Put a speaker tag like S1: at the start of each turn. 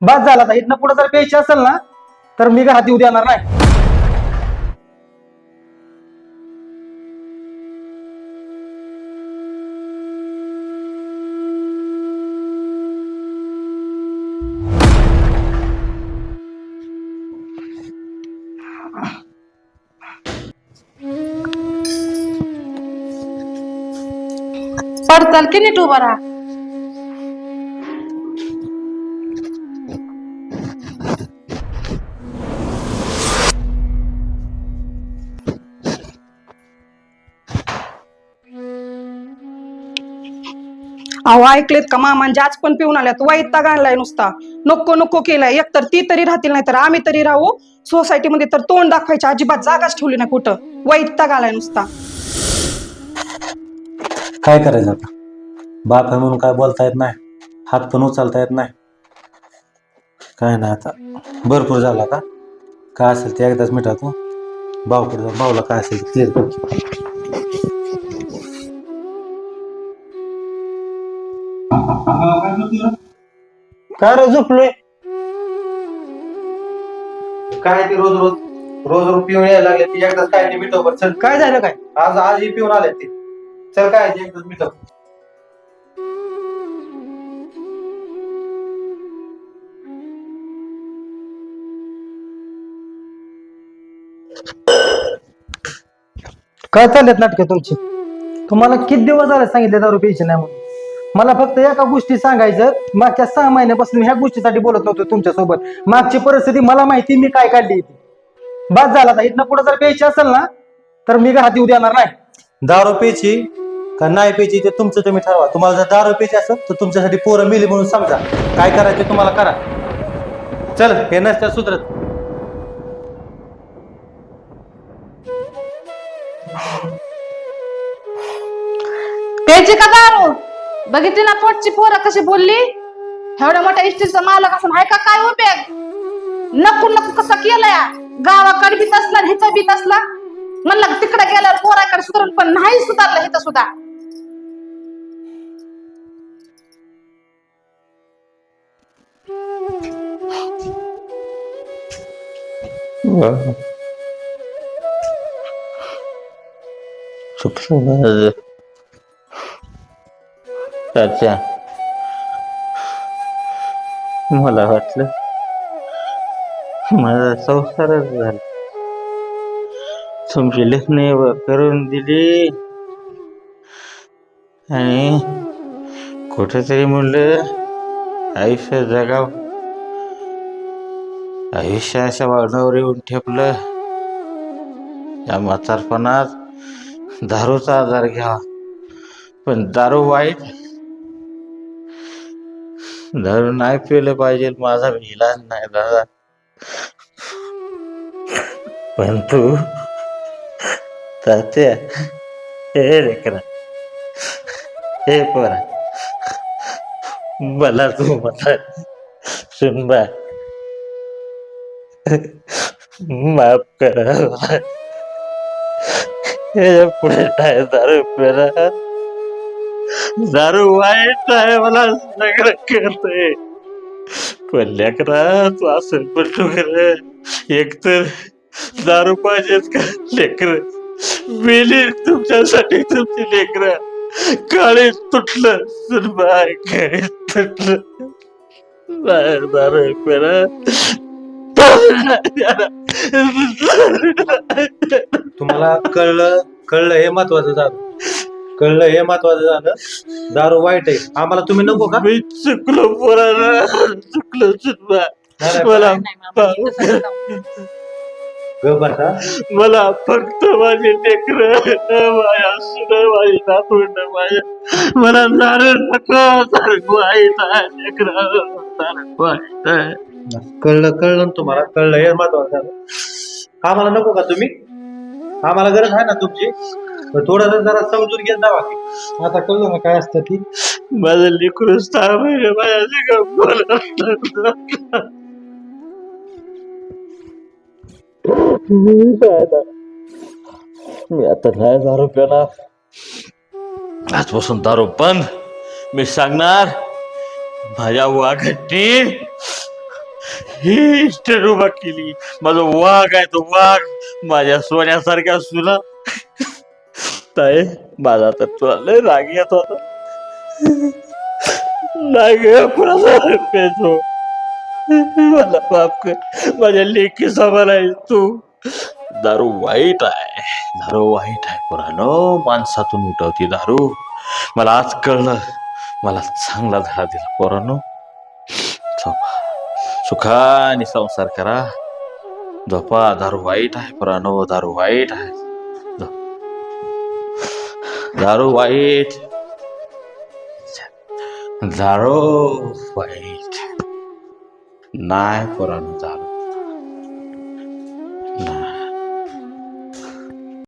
S1: बस झाला. इथनं पुढे जर प्यायची असेल ना तर मी घरात येऊ देणार नाही.
S2: पडताल की नीट उभा राहा.
S3: अहो ऐकलेत का मामांजी आज पण पिऊन आल्यात. वैताग आणलाय नुसता. नको नको केलाय. एकतर ती तरी राहतील नाही तर आम्ही तरी राहू. सोसायटीमध्ये तर तोंड दाखवायची अजिबात जागाच ठेवली नाही कुठं. वैताग आलाय नुसता.
S4: काय करायचं आता? बाप आहे म्हणून काय बोलता येत नाही, हात पण उचलता येत नाही. काय नाही आता भरपूर झाला का काय असेल ते एकदाच मिठा तू भाऊकडे जाऊन भाऊला काय असेल ते क्लिअर कर.
S1: काय रे झोपलोय?
S5: काय ते रोज रोज रोज रोज पिऊन यायला लागले ती एकदाच काय ते मिटव चल.
S1: काय झालं काय?
S5: आजही पिऊन आले ते. चल काय ते एकदाच मिटव.
S1: काय चाललेत नाटकं तुमची? तुम्हाला किती दिवस झाले सांगितले दारू प्यायची नाही म्हणून? मला फक्त एका गोष्टी सांगायचं, मागच्या 6 महिन्यापासून ह्या गोष्टीसाठी बोलत नव्हतो तुमच्यासोबत. मागची परिस्थिती मला माहिती, मी काय काढली ती. बस झाला. इथनं पुढे जर प्यायची असेल ना तर मी घरात येऊ देणार नाही.
S4: दारू प्यायची का नाही प्यायची ते तुमचं तुम्ही ठरवा. तुम्हाला जर दारू प्यायची असेल तर तुमच्यासाठी पोरं मिली म्हणून समजा. काय करायचं तुम्हाला करा. चल हे नसतं सुधरत.
S2: प्यायची का दारू? बघितली ना पोटची पोरं कशी बोलली. एवढ्या मोठ्या इस्टेटचा मालक असून हाय का काय उपयोग? नको नको कसा केलाय. गावाकडे बीत असला ह्याचा बीत असला म्हणलं तिकडे गेल्यावर पोराकडे सुधारून पण नाही सुधारलं हिथं सुद्धा.
S6: अच्छा, मला वाटलं माझा संसारच झाला. तुमची लेखणी करून दिली आणि कुठेतरी म्हणलं आयुष्य जगाव. आयुष्य अशा वागण्यावर येऊन ठेपलं. या म्हातारपणात दारूचा आजार घ्यावा. पण दारू वाईट. दारू नाही पिलं पाहिजे. माझा इलाज नाही दादा. पण तू तात्या, हे लेकरा, हे पोरा, मला तू म्हणा सुनबा माफ करा. हे पुढे नाही दारू पिला. दारू वाईट आहे मला सगळं करतोय. पण लेकरा तू असं पटू कर. एकतर दारू पाहिजेत का लेकर? मेली तुमच्यासाठी तुमची लेकर. काळी तुटलं सुनबाय, काळी तुटलं. बाहेर दारू पेरा.
S5: तुम्हाला कळलं हे महत्वाचं झालं. कळलं हे महत्वाचं झालं. दारू वाईट आहे आम्हाला तुम्ही नको का?
S6: मी चुकलो पोराला. चुकलो सुनबा. मला
S5: बसा.
S6: मला फक्त माझे लेकर, माझ्या सुना, माझी नातवंड, माझ्या मला नारळ नको. वाईट आहे लेकर. वाईट आहे.
S5: कळलं ना तुम्हाला? कळलं हे महत्वाचं झालं. आम्हाला नको का तुम्ही? आम्हाला गरज आहे ना तुमची. थोडं जरा समजून घेत जावा की.
S1: आता कळलं ना काय असतं ती.
S6: माझं लेकरू 6 महिने माझ्या बोलत. मी आता नाही दारू पिणार. आजपासून दारू बंद. मी सांगणार माझ्या वाघटी ही इस्टेट उभा केली. माझा वाघ आहे तो वाघ, माझ्या सोन्यासारख्या सुना. ताई माझा तर तुला लय राग येत होता. नाही ग कुणाचा पेचो, मला माफ कर. माझ्या लेकी समान आहे तू. दारू वाईट आहे, दारू वाईट आहे पोरानो. माणसातून उठवती दारू. मला आज कळलं, मला चांगला धडा दिला पोरानो. सुखाने संसार करा, झोपा. दारू वाईट आहे पोरानो, दारू वाईट आहे. दारू वाईट, दारू वाईट नाही पोरानो.